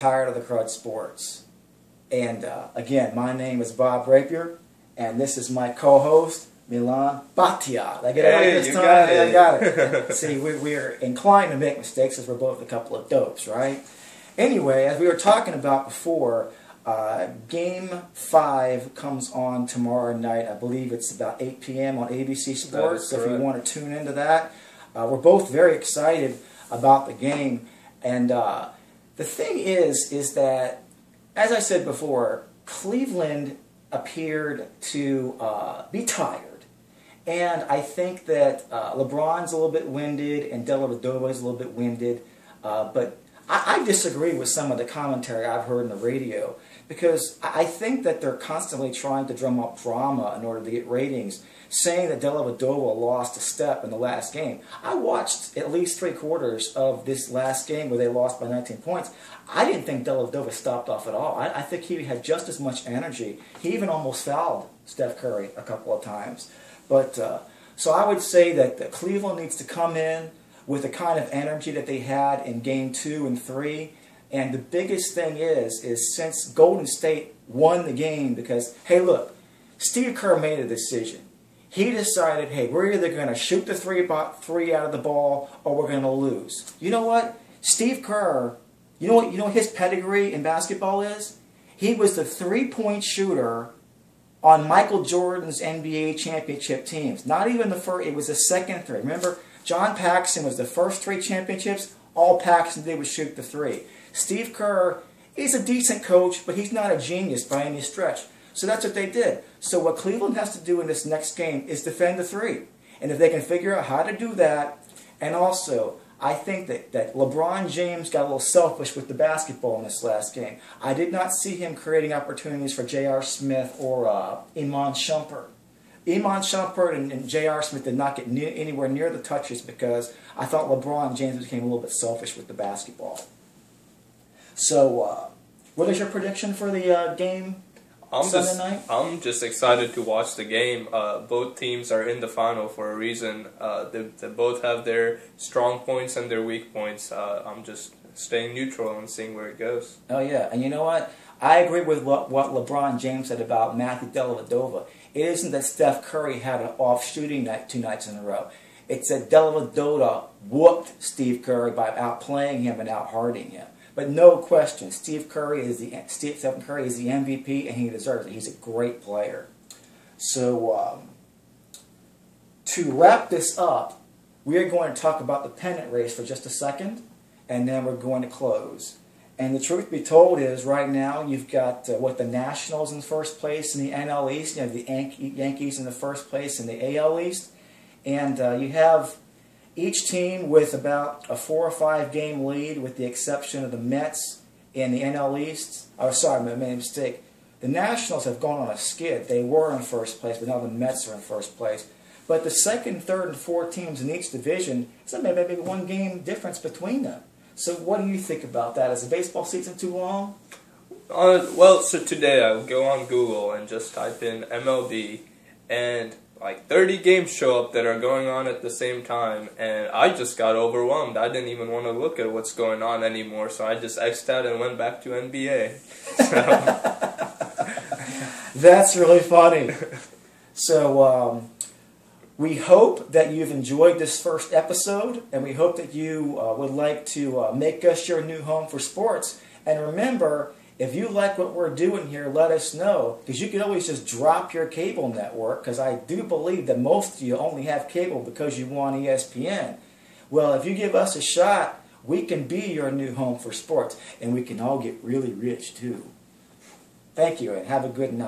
tired of the Crud Sports. And again, my name is Bob Rapier, and this is my co-host, Milan Bhatia. Did I get it right this time? Got it. I got it. See, we're inclined to make mistakes as we're both a couple of dopes, right? Anyway, as we were talking about before, Game 5 comes on tomorrow night. I believe it's about 8 p.m. on ABC Sports, so if you want to tune into that. We're both very excited about the game. And the thing is that, as I said before, Cleveland appeared to be tired. And I think that LeBron's a little bit winded and Dellavedova is a little bit winded. But I disagree with some of the commentary I've heard on the radio, because I think that they're constantly trying to drum up drama in order to get ratings, saying that Dellavedova lost a step in the last game. I watched at least 3/4 of this last game where they lost by 19 points. I didn't think Dellavedova stopped off at all. I think he had just as much energy. He even almost fouled Steph Curry a couple of times. But so I would say that Cleveland needs to come in with the kind of energy that they had in Game 2 and 3. And the biggest thing is since Golden State won the game, because, hey, look, Steve Kerr made a decision. He decided, hey, we're either going to shoot the three out of the ball or we're going to lose. You know what? Steve Kerr, you know what his pedigree in basketball is? He was the three-point shooter on Michael Jordan's NBA championship teams. Not even the first, it was the second three. Remember, John Paxson was the first 3 championships. All Paxson did was shoot the 3. Steve Kerr is a decent coach, but he's not a genius by any stretch. So that's what they did. So what Cleveland has to do in this next game is defend the 3. And if they can figure out how to do that, and also, I think that LeBron James got a little selfish with the basketball in this last game. I did not see him creating opportunities for J.R. Smith or Iman Shumpert. Iman Shumpert and J.R. Smith did not get anywhere near the touches because I thought LeBron James became a little bit selfish with the basketball. So, what is your prediction for the game Sunday night? I'm just excited to watch the game. Both teams are in the final for a reason. They both have their strong points and their weak points. I'm just staying neutral and seeing where it goes. Oh, yeah. And you know what? I agree with what LeBron James said about Matthew Dellavedova. It isn't that Steph Curry had an off shooting night 2 nights in a row. It's that Dellavedova whooped Steve Curry by outplaying him and out-harding him. But no question, Stephen Curry is the MVP, and he deserves it. He's a great player. So, to wrap this up, we are going to talk about the pennant race for just a second, and then we're going to close. And the truth be told is, right now, you've got the Nationals in first place in the NL East. You have the Yankees in the first place in the AL East. And you have each team with about a 4 or 5 game lead, with the exception of the Mets in the NL East. Oh, sorry, I made a mistake. The Nationals have gone on a skid. They were in first place, but now the Mets are in first place. But the second, third, and fourth teams in each division, it's maybe 1 game difference between them. So what do you think about that? Is the baseball season too long? Well, so today I'll go on Google and just type in MLB, and like 30 games show up that are going on at the same time, and I just got overwhelmed. I didn't even want to look at what's going on anymore, so I just X'd out and went back to NBA. That's really funny. So, we hope that you've enjoyed this first episode, and we hope that you would like to make us your new home for sports. And remember, if you like what we're doing here, let us know, because you can always just drop your cable network, because I do believe that most of you only have cable because you want ESPN. Well, if you give us a shot, we can be your new home for sports, and we can all get really rich, too. Thank you, and have a good night.